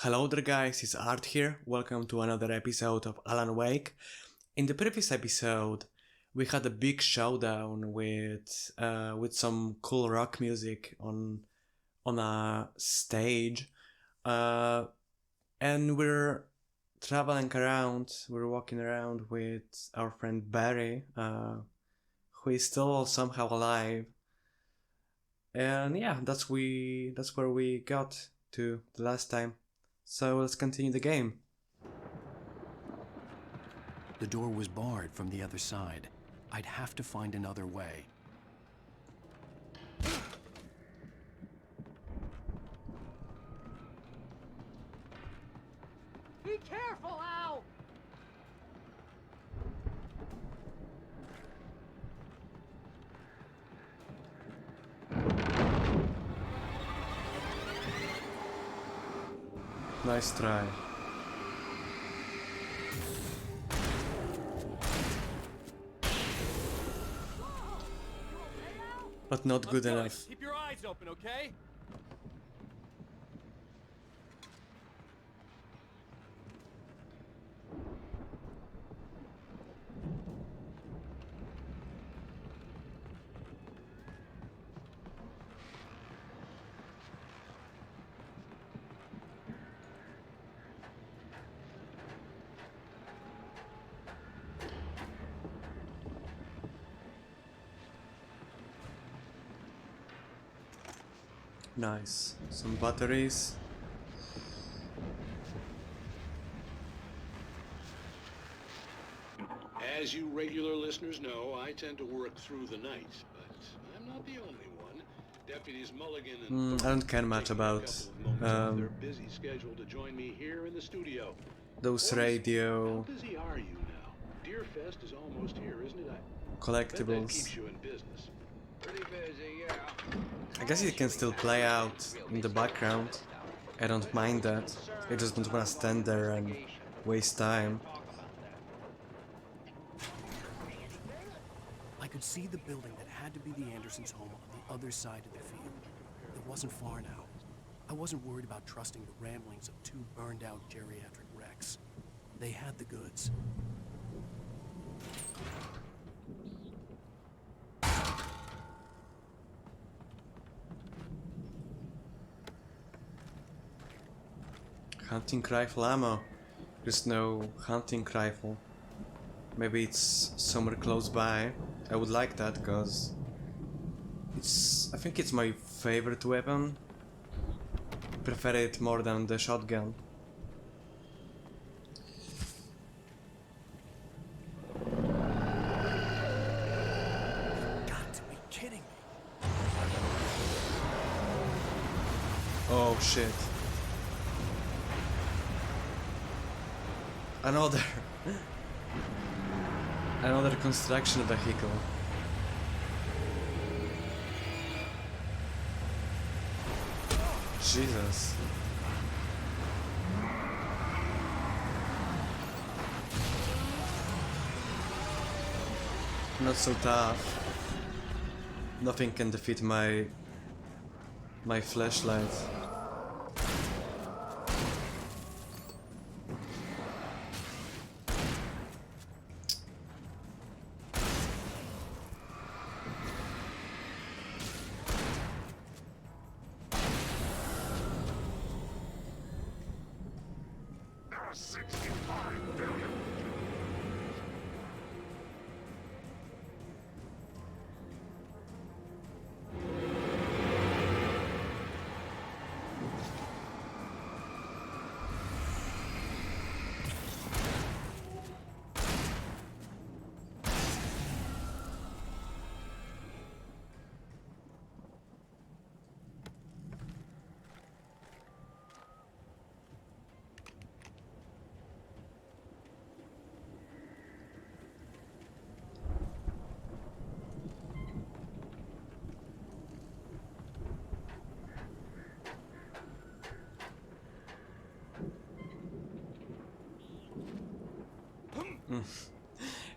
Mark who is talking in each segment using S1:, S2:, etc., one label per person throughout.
S1: Hello there guys, it's Art here. Welcome to another episode of Alan Wake. In the previous episode, we had a big showdown with some cool rock music on a stage, and we're traveling around. We're walking around with our friend Barry, who is still somehow alive. And yeah, that's where we got to the last time. So let's continue the game.
S2: The door was barred from the other side. I'd have to find another way.
S3: Be careful, Al!
S1: Nice try. But not good enough.
S3: Keep your eyes open, okay?
S1: Nice. Some batteries.
S4: As you regular listeners know, I tend to work through the night, but I'm not the only one. Deputies Mulligan and
S1: I don't care much about
S4: their busy schedule to join me here in the studio.
S1: those
S4: How
S1: radio
S4: busy are you now? Deerfest is almost here, isn't it? Bet that
S1: collectibles.
S4: keeps you in business.
S5: Pretty busy, yeah.
S1: I guess it can still play out in the background. I don't mind that. I just don't wanna stand there and waste time.
S2: I could see the building that had to be the Andersons' home on the other side of the field. It wasn't far now. I wasn't worried about trusting the ramblings of two burned-out geriatric wrecks. They had the goods.
S1: Hunting rifle ammo. There's no hunting rifle. Maybe it's somewhere close by. I would like that because I think it's my favorite weapon. Prefer it more than the shotgun.
S2: Got to be kidding me.
S1: Oh shit. Another construction vehicle. Jesus. Not so tough. Nothing can defeat my flashlight.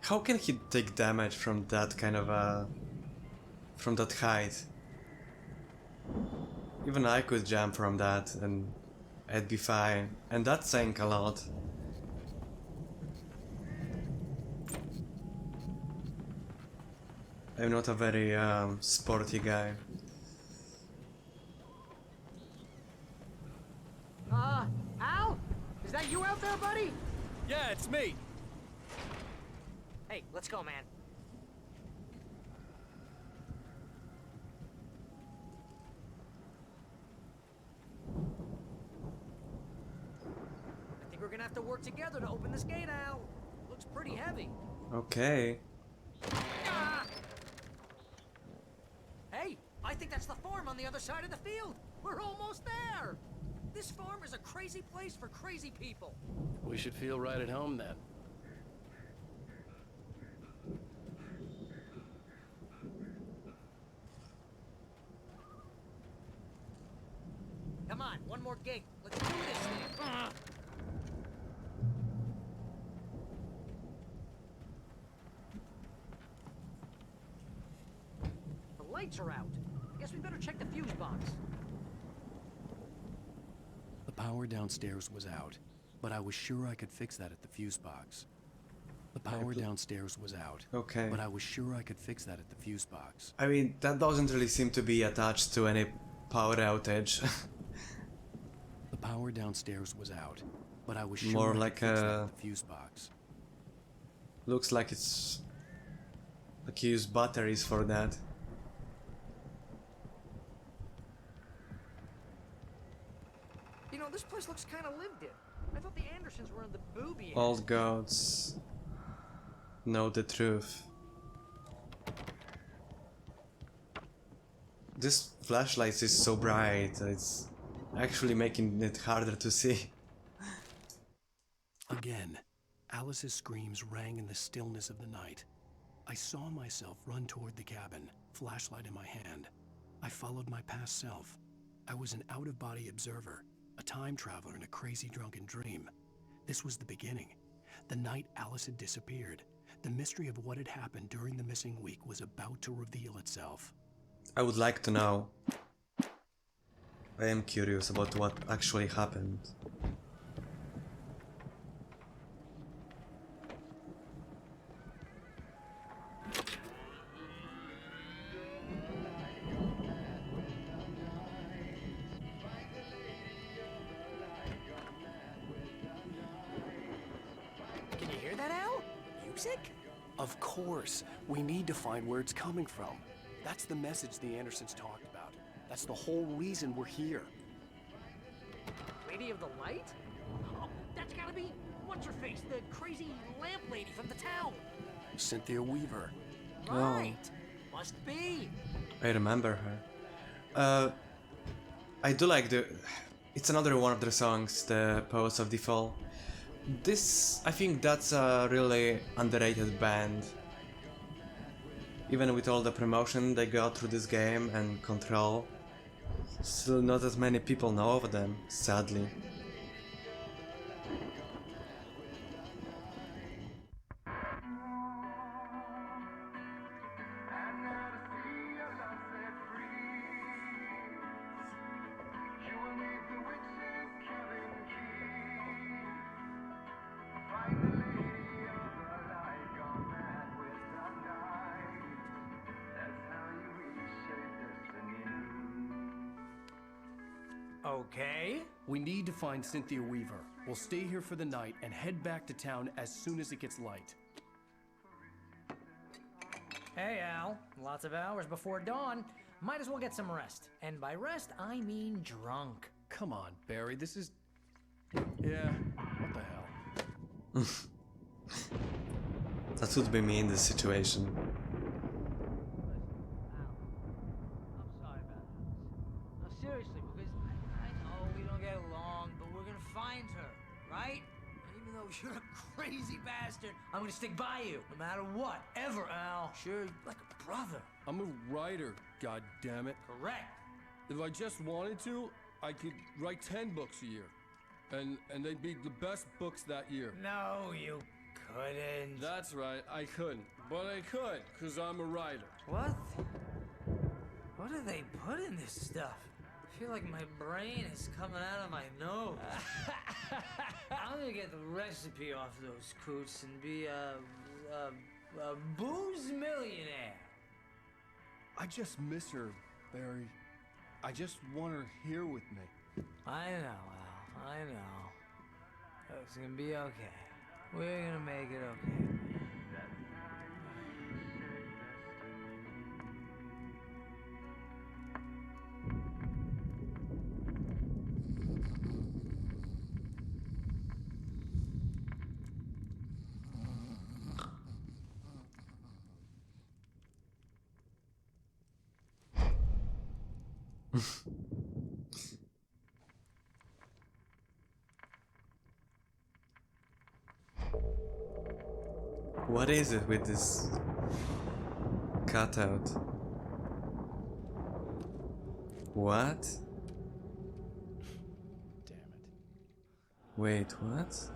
S1: How can he take damage from that kind of from that height? Even I could jump from that and I'd be fine. And that's saying a lot. I'm not a very sporty guy.
S6: Al? Is that you out there, buddy?
S3: Yeah, it's me.
S6: Hey, let's go, man. I think we're gonna have to work together to open this gate, Al. Looks pretty heavy.
S1: Okay.
S6: Ah! Hey, I think that's the farm on the other side of the field. We're almost there. This farm is a crazy place for crazy people.
S2: We should feel right at home then.
S6: Come on, one more gate. Let's do this thing. The lights are out. Guess we better check the fuse box.
S2: The power downstairs was out, but I was sure I could fix that at the fuse box. The power downstairs was out,
S1: Okay.
S2: but I was sure I could fix that at the fuse box.
S1: I mean, that doesn't really seem to be attached to any power outage.
S2: The power downstairs was out, but I was sure
S1: More
S2: I
S1: like
S2: could fix that
S1: a-
S2: at the fuse box.
S1: Looks like it's... like you use batteries for that.
S6: You know, this place looks kind of lived in. I thought the Andersons were in the booby end.
S1: Old gods know the truth. This flashlight is so bright, it's actually making it harder to see.
S2: Again, Alice's screams rang in the stillness of the night. I saw myself run toward the cabin, flashlight in my hand. I followed my past self. I was an out-of-body observer, a time traveler in a crazy drunken dream. This was the beginning. The night Alice had disappeared. The mystery of what had happened during the missing week was about to reveal itself.
S1: I would like to know. I am curious about what actually happened.
S6: Can you hear that, Al? Music?
S2: Of course, we need to find where it's coming from. That's the message the Andersons talked about. That's the whole reason we're here.
S6: Lady of the Light? Oh, that's gotta be... what's her face? The crazy lamp lady from the town.
S2: Cynthia Weaver.
S6: Right. Must be.
S1: I remember her. I do like the... It's another one of their songs, the Poets of the Fall. This... I think that's a really underrated band. Even with all the promotion they got through this game and Control, still not as many people know of them, sadly.
S6: Okay.
S2: We need to find Cynthia Weaver. We'll stay here for the night and head back to town as soon as it gets light.
S6: Hey, Al. Lots of hours before dawn. Might as well get some rest. And by rest, I mean drunk.
S2: Come on, Barry, this is... Yeah, what the hell?
S1: That would be me in this situation.
S6: I'm sorry about this. No, seriously, because I know we don't get along, but we're gonna find her, right? And even though you're a crazy bastard, I'm gonna stick by you, no matter what, ever, Al. Sure, like a brother.
S7: I'm a writer, goddammit.
S6: Correct.
S7: If I just wanted to, I could write 10 books a year. And they'd be the best books that year.
S6: No, you couldn't.
S7: That's right, I couldn't. But I could, because I'm a writer.
S6: What? What do they put in this stuff? feel like my brain is coming out of my nose. I'm gonna get the recipe off those coots and be a booze millionaire.
S7: I just miss her, Barry. I just want her here with me.
S6: I know, Al. I know. It's gonna be okay. We're gonna make it okay.
S1: What is it with this cutout? What?
S2: Damn it.
S1: Wait, what?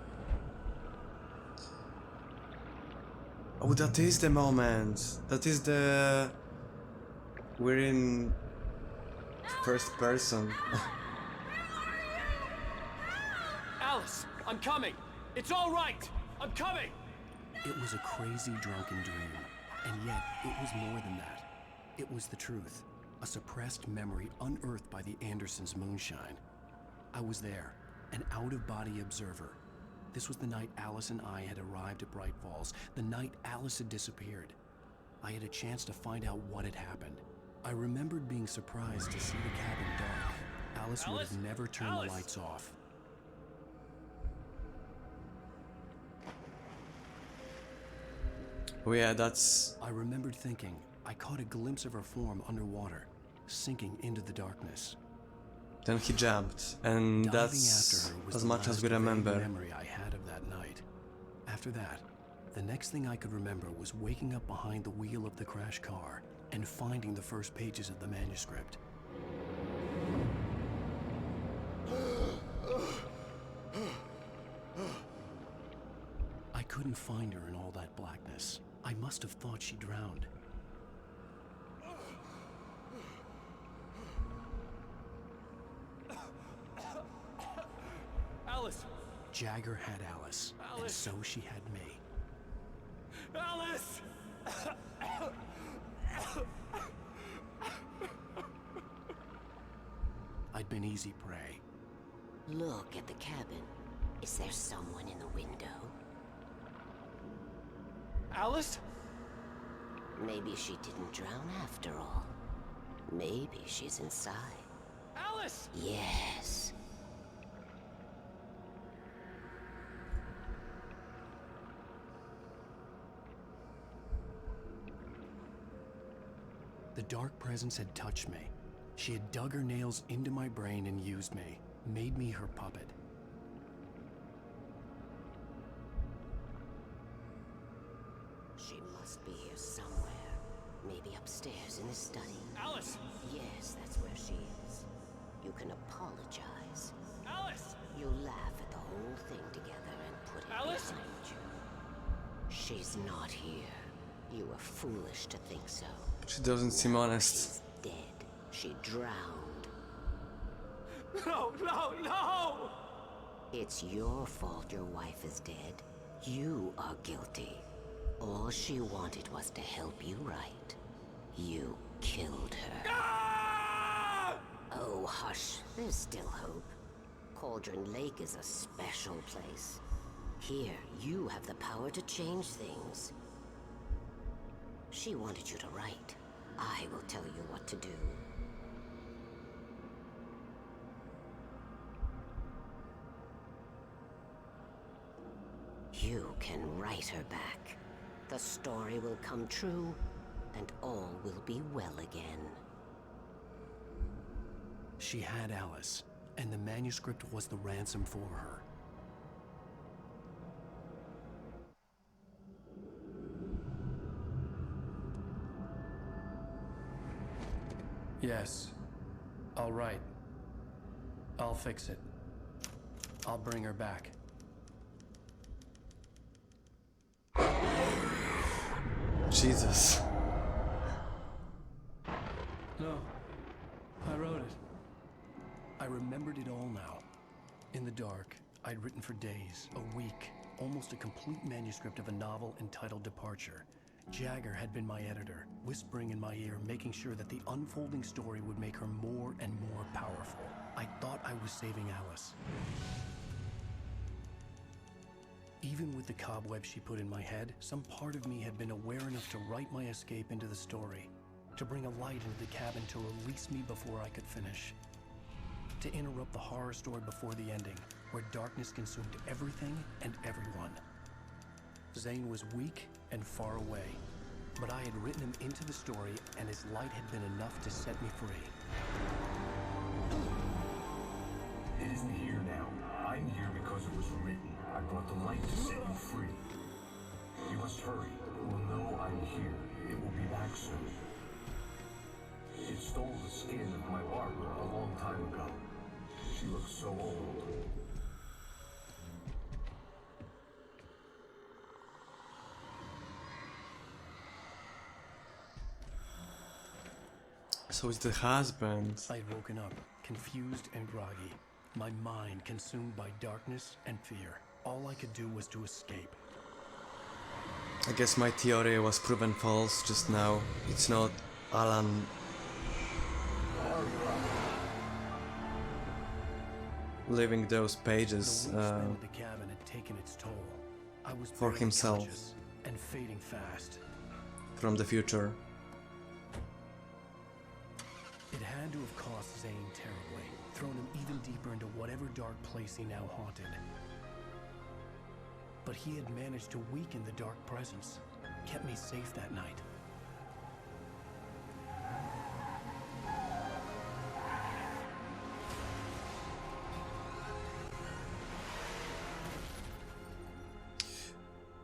S1: Oh, that is the moment. That is the... We're in first person.
S3: Alice, I'm coming. It's all right. I'm coming.
S2: It was a crazy drunken dream, and yet it was more than that. It was the truth, a suppressed memory unearthed by the Andersons' moonshine. I was there, an out-of-body observer. This was the night Alice and I had arrived at Bright Falls, the night Alice had disappeared. I had a chance to find out what had happened. I remembered being surprised to see the cabin dark. Alice would have never turned the lights off.
S1: Oh yeah, that's...
S2: I remembered thinking I caught a glimpse of her form underwater, sinking into the darkness.
S1: Then he jumped, and
S2: Diving
S1: that's
S2: after her was
S1: as
S2: the
S1: much as
S2: last
S1: we
S2: vague
S1: remember.
S2: memory I had of that night. After that, the next thing I could remember was waking up behind the wheel of the crash car and finding the first pages of the manuscript. I couldn't find her in all that blackness. I must have thought she drowned.
S3: Alice!
S2: Jagger had Alice, and
S3: Alice.
S2: so she had me.
S3: Alice!
S2: I'd been easy prey.
S8: Look at the cabin. Is there someone in the window?
S3: Alice?
S8: Maybe she didn't drown after all. Maybe she's inside.
S3: Alice!
S8: Yes.
S2: The dark presence had touched me. She had dug her nails into my brain and used me, made me her puppet.
S8: She must be here somewhere. Maybe upstairs in the study.
S3: Alice!
S8: Yes, that's where she is. You can apologize.
S3: Alice!
S8: You laugh at the whole thing together and put it
S3: Alice?
S8: behind you. She's not here. You were foolish to think so.
S1: She doesn't seem honest.
S8: She's dead. She drowned.
S3: No, no, no!
S8: It's your fault your wife is dead. You are guilty. All she wanted was to help you right. You killed her.
S3: Ah!
S8: Oh, hush. There's still hope. Cauldron Lake is a special place. Here, you have the power to change things. She wanted you to write. I will tell you what to do. You can write her back. The story will come true, and all will be well again.
S2: She had Alice, and the manuscript was the ransom for her. Yes, I'll write. I'll fix it. I'll bring her back.
S1: Jesus.
S2: No, I wrote it. remembered it all now. In the dark, I'd written for days, a week, almost a complete manuscript of a novel entitled Departure. Jagger had been my editor, whispering in my ear, making sure that the unfolding story would make her more and more powerful. I thought I was saving Alice. Even with the cobweb she put in my head, some part of me had been aware enough to write my escape into the story, to bring a light into the cabin to release me before I could finish, to interrupt the horror story before the ending, where darkness consumed everything and everyone. Zane was weak and far away, but I had written him into the story, and his light had been enough to set me free.
S9: It isn't here now. I'm here because it was written. I brought the light to set you free. You must hurry. It will know I'm here. It will be back soon. It stole the skin of my Barbara a long time ago. She looks so old.
S1: So it's the husband.
S2: I'd woken up, confused and groggy, my mind consumed by darkness and fear. All I could do was to escape.
S1: I guess my theory was proven false just now. It's not Alan leaving those pages
S2: The week spent at the cabin had taken its toll. I was
S1: for
S2: barely
S1: himself.
S2: conscious and fading fast.
S1: From the future.
S2: It had to have cost Zane terribly, thrown him even deeper into whatever dark place he now haunted. But he had managed to weaken the dark presence, kept me safe that night.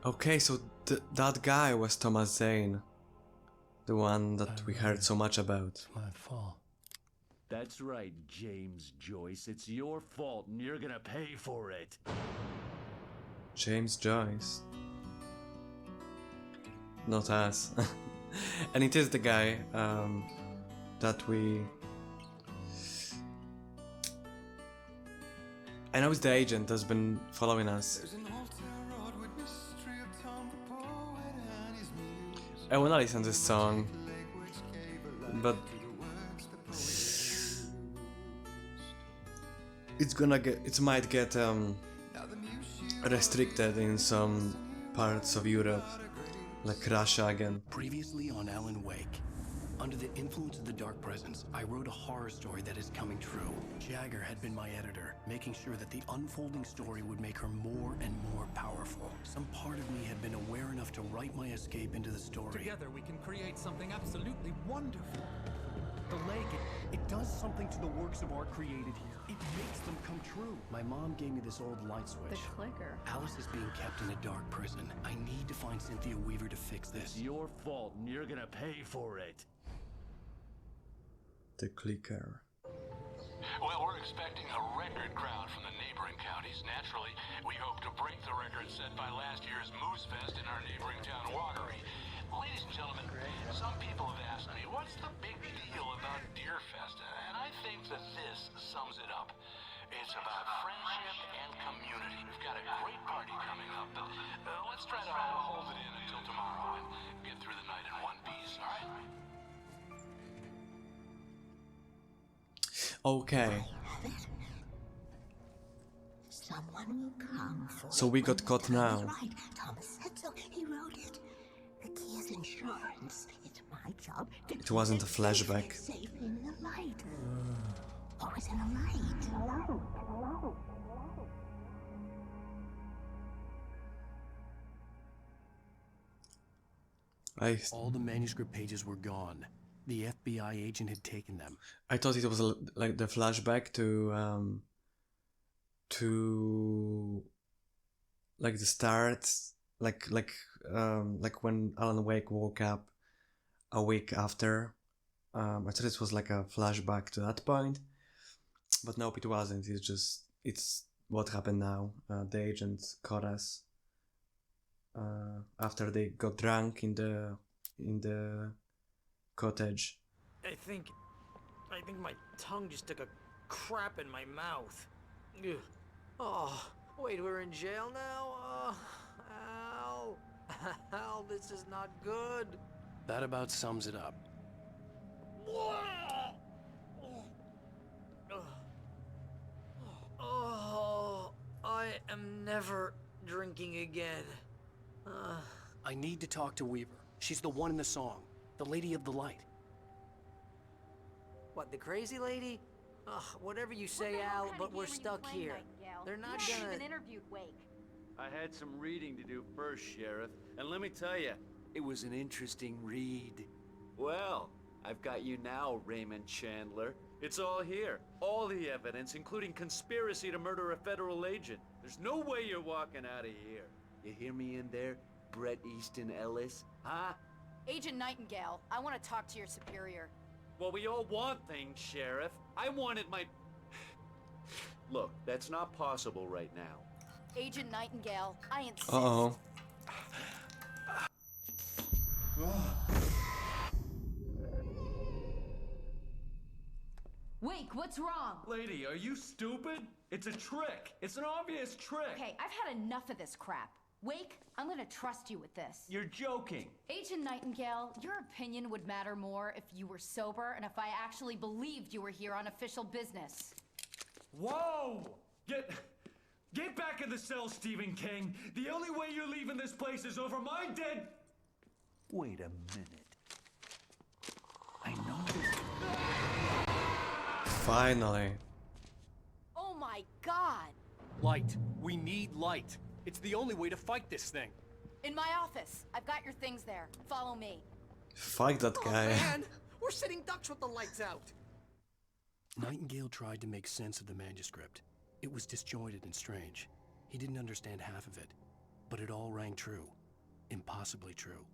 S1: Okay, so that guy was Thomas Zane. The one that we heard so much about.
S2: My fault.
S10: That's right, James Joyce. It's your fault and you're gonna pay for it.
S1: James Joyce. Not us. And it is the guy that we... I know it's the agent that's been following us. I wanna listen to this song, but it might get restricted in some parts of Europe, like Russia again.
S2: Previously on Alan Wake, under the influence of the dark presence, I wrote a horror story that is coming true. Jagger had been my editor, making sure that the unfolding story would make her more and more powerful. Some part of me had been aware enough to write my escape into the story.
S11: Together we can create something absolutely wonderful.
S2: The lake, it does something to the works of art created here. It makes them come true. My mom gave me this old light switch.
S12: The clicker.
S2: Alice is being kept in a dark prison. I need to find Cynthia Weaver to fix this.
S10: It's your fault and you're gonna pay for it.
S1: The clicker.
S4: Well, we're expecting a record crowd from the neighboring counties. Naturally, we hope to break the record set by last year's Moose Fest in our neighboring town, Watery. Ladies and gentlemen, some people have asked me, what's the big deal about Deer Fest? And I think that this sums it up. It's about friendship and community. We've got a great party coming up, but let's try to hold it in until tomorrow and get through the night in one piece, all right?
S1: Okay.
S8: Someone will come for
S1: So we got caught now.
S8: Right. Thomas said so. He wrote it. The key is insurance. It's my job to
S1: It wasn't a flashback.
S8: safe in the light. Always in the light.
S2: All the manuscript pages were gone. The FBI agent had taken them.
S1: I thought it was like the flashback to like the start, like when Alan Wake woke up a week after. I thought it was like a flashback to that point, but nope, it wasn't. It's what happened now. The agent caught us after they got drunk in the cottage.
S6: I think my tongue just took a crap in my mouth. Ugh. Oh, wait, we're in jail now? Al. Al, this is not good.
S2: That about sums it up.
S6: Oh, I am never drinking again.
S2: I need to talk to Weaver. She's the one in the song. The Lady of the Light.
S6: What, the crazy lady? Ugh, whatever you say, Al, but we're stuck here. They're not gonna...
S12: interviewed Wake.
S10: I had some reading to do first, Sheriff, and let me tell you, it was an interesting read. Well, I've got you now, Raymond Chandler. It's all here. All the evidence, including conspiracy to murder a federal agent. There's no way you're walking out of here. You hear me in there, Bret Easton Ellis? Huh?
S12: Agent Nightingale, I want to talk to your superior.
S10: Well, we all want things, Sheriff. I wanted my... Look, that's not possible right now.
S12: Agent Nightingale, I insist.
S1: Uh-oh.
S12: Wake, what's wrong?
S10: Lady, are you stupid? It's a trick. It's an obvious trick.
S12: Okay, I've had enough of this crap. Wake, I'm gonna trust you with this.
S10: You're joking.
S12: Agent Nightingale, your opinion would matter more if you were sober and if I actually believed you were here on official business.
S10: Whoa! Get back in the cell, Stephen King. The only way you're leaving this place is over my dead... Wait a minute. I know this...
S1: Finally.
S12: Oh my god!
S2: Light. We need light. It's the only way to fight this thing.
S12: In my office. I've got your things there. Follow me.
S1: Fuck that guy.
S6: Man, we're sitting ducks with the lights out.
S2: Nightingale tried to make sense of the manuscript. It was disjointed and strange. He didn't understand half of it, but it all rang true. Impossibly true.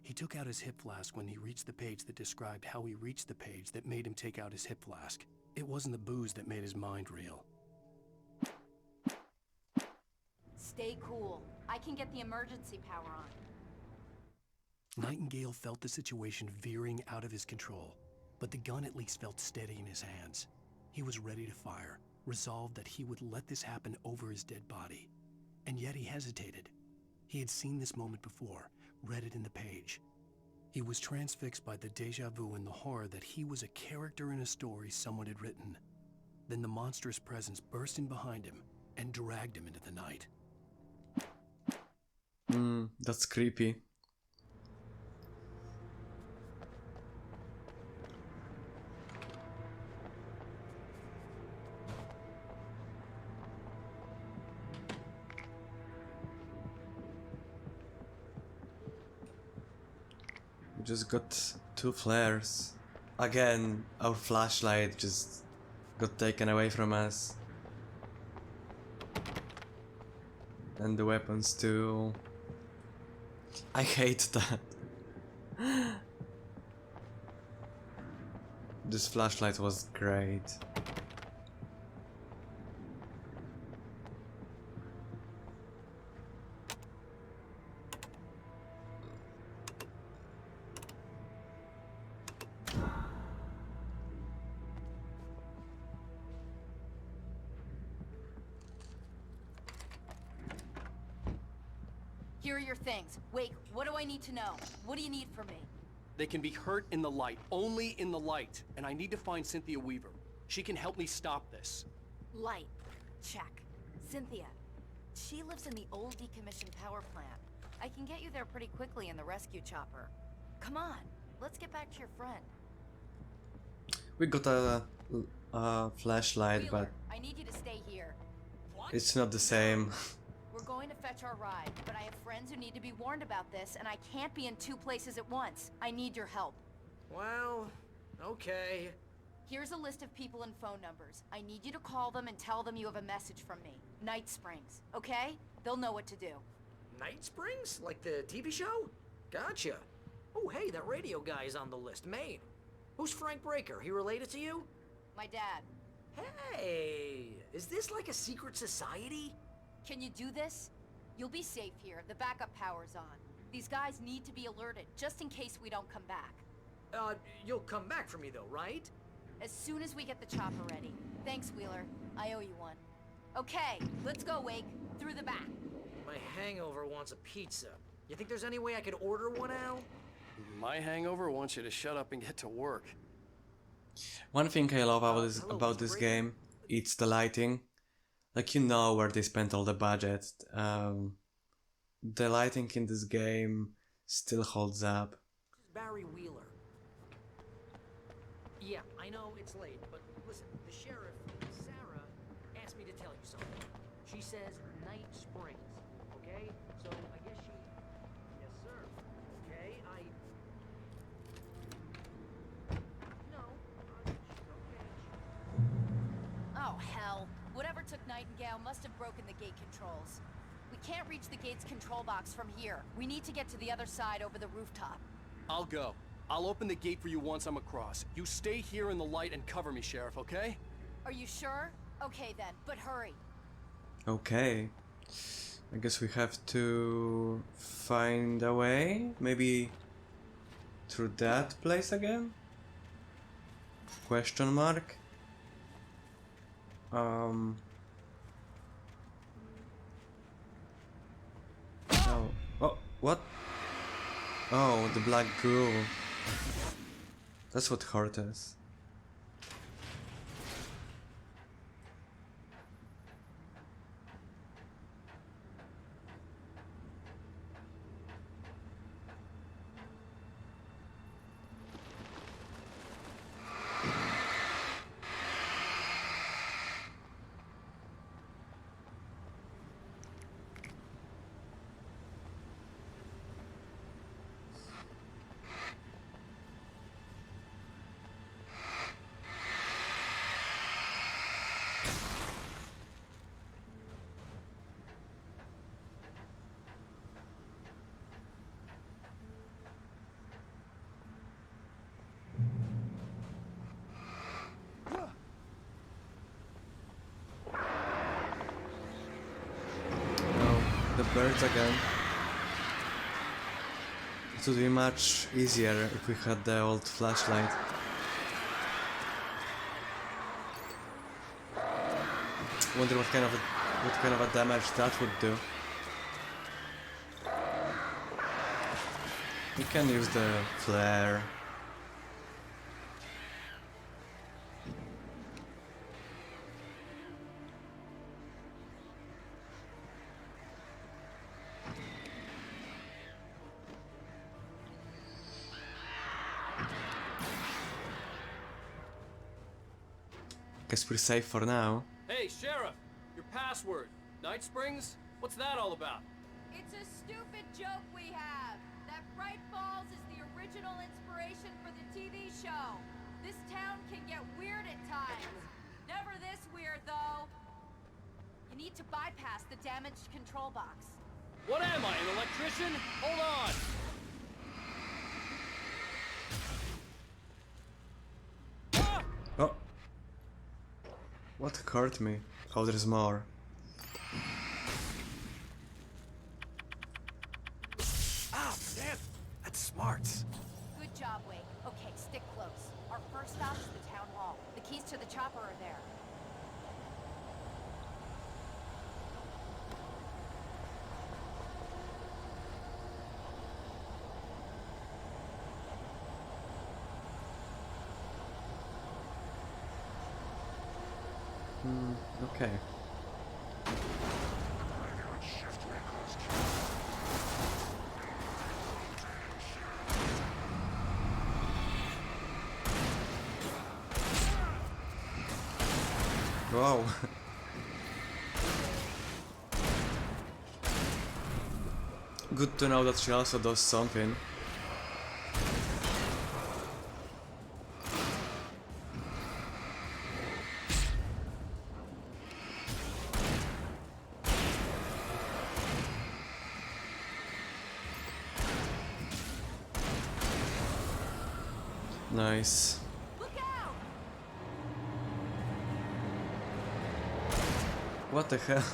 S2: He took out his hip flask when he reached the page that described how he reached the page that made him take out his hip flask. It wasn't the booze that made his mind reel.
S12: Stay cool. I can get the emergency power on.
S2: Nightingale felt the situation veering out of his control, but the gun at least felt steady in his hands. He was ready to fire, resolved that he would let this happen over his dead body. And yet he hesitated. He had seen this moment before, read it in the page. He was transfixed by the déjà vu and the horror that he was a character in a story someone had written. Then the monstrous presence burst in behind him and dragged him into the night.
S1: That's creepy. We just got 2 flares. Again, our flashlight just got taken away from us. And the weapons too. I hate that. This flashlight was great.
S12: Here are your things. Wait, what do I need to know? What do you need from me?
S2: They can be hurt in the light, only in the light. And I need to find Cynthia Weaver. She can help me stop this.
S12: Light. Check. Cynthia. She lives in the old decommissioned power plant. I can get you there pretty quickly in the rescue chopper. Come on, let's get back to your friend.
S1: We got a flashlight,
S12: Wheeler,
S1: but
S12: I need you to stay here.
S1: it's not the same.
S12: We're going to fetch our ride, but I have friends who need to be warned about this, and I can't be in 2 places at once. I need your help.
S6: Well, okay.
S12: Here's a list of people and phone numbers. I need you to call them and tell them you have a message from me. Night Springs, okay? They'll know what to do.
S6: Night Springs? Like the TV show? Gotcha. Oh, hey, that radio guy is on the list. Maine. Who's Frank Breaker? He related to you?
S12: My dad.
S6: Hey, is this like a secret society?
S12: Can you do this? You'll be safe here. The backup power's on. These guys need to be alerted, just in case we don't come back.
S6: You'll come back for me though, right?
S12: As soon as we get the chopper ready. Thanks, Wheeler. I owe you one. Okay, let's go, Wake. Through the back.
S6: My hangover wants a pizza. You think there's any way I could order one, Al?
S2: My hangover wants you to shut up and get to work.
S1: One thing I love about this game, it's the lighting. Like, you know where they spent all the budget. The lighting in this game still holds up.
S6: Barry Wheeler. Yeah, I know it's late, but listen, the sheriff, Sarah, asked me to tell you something. She says Night Springs, okay? So I guess she... Yes, sir. Okay, No, she's okay.
S12: Oh, hell. Whatever took Nightingale must have broken the gate controls. We can't reach the gate's control box from here. We need to get to the other side over the rooftop.
S2: I'll go. I'll open the gate for you once I'm across. You stay here in the light and cover me, Sheriff, okay?
S12: Are you sure? Okay then, but hurry.
S1: Okay. I guess we have to find a way. Maybe through that place again? Question mark? Oh. Oh, what? Oh, the black goo. That's what hurt us. The birds again. It would be much easier if we had the old flashlight. Wonder what kind of a damage that would do. We can use the flare. Guess we're safe for now.
S3: Hey, Sheriff! Your password. Night Springs? What's that all about?
S12: It's a stupid joke we have. That Bright Falls is the original inspiration for the TV show. This town can get weird at times. Never this weird, though. You need to bypass the damaged control box.
S3: What am I, an electrician? Hold on!
S1: Oh. What hurt me? Oh, there's more.
S2: Ah, damn! That's smart.
S12: Good job, Wake. Okay, stick close. Our first stop is the town hall. The keys to the chopper are there.
S1: Okay. Wow. Good to know that she also does something. Nice.
S12: Look out!
S1: What the hell?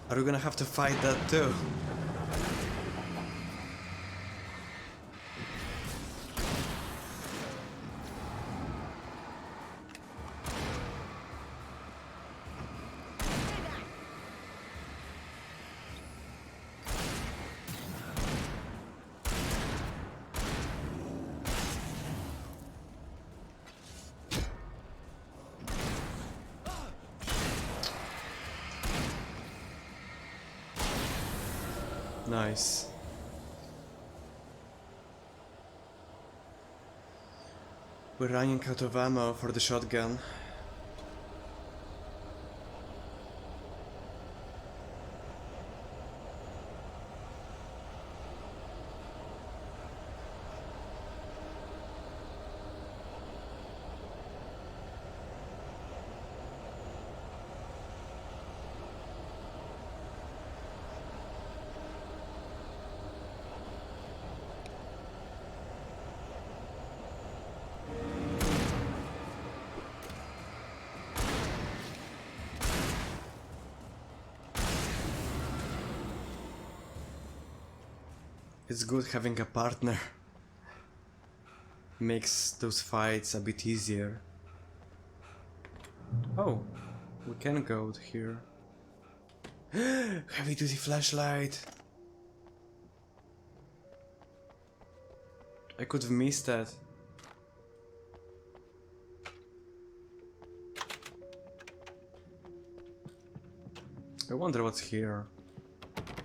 S1: Are we gonna have to fight that too? Nice. We're running out of ammo for the shotgun. It's good having a partner. Makes those fights a bit easier. Oh, we can go here. Heavy duty flashlight. I could have missed that. I wonder what's here.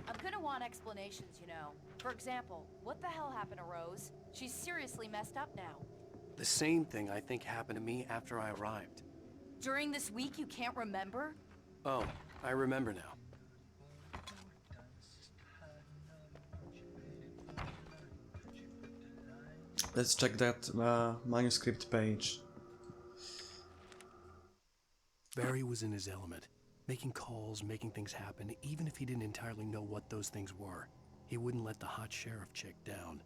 S12: I'm gonna want explanations, you know. For example, what the hell happened to Rose? She's seriously messed up now.
S2: The same thing I think happened to me after I arrived.
S12: During this week, you can't remember?
S2: Oh, I remember now.
S1: Let's check that manuscript page.
S2: Barry was in his element, making calls, making things happen, even if he didn't entirely know what those things were. He wouldn't let the hot sheriff chick down.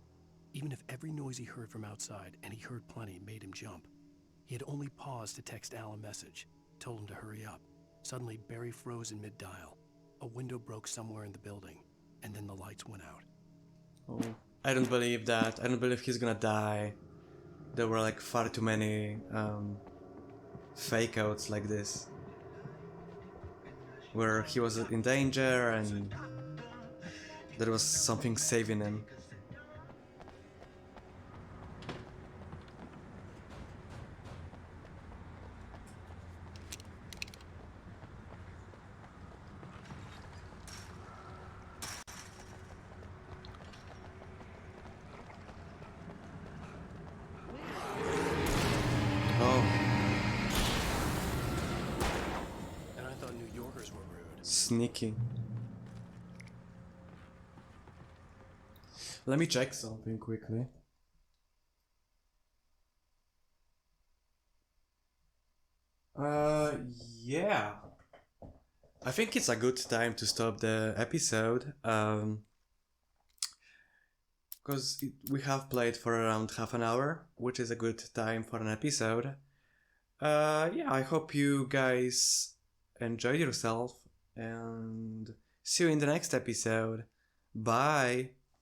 S2: Even if every noise he heard from outside, and he heard plenty, made him jump. He had only paused to text Al a message, told him to hurry up. Suddenly, Barry froze in mid-dial. A window broke somewhere in the building, and then the lights went out.
S1: Oh, I don't believe that. I don't believe he's gonna die. There were like far too many fake outs like this. Where he was in danger and there was something saving him. Sneaky. Let me check something quickly. Yeah. I think it's a good time to stop the episode. Because we have played for around half an hour, which is a good time for an episode. Yeah, I hope you guys enjoyed yourself. And see you in the next episode. Bye!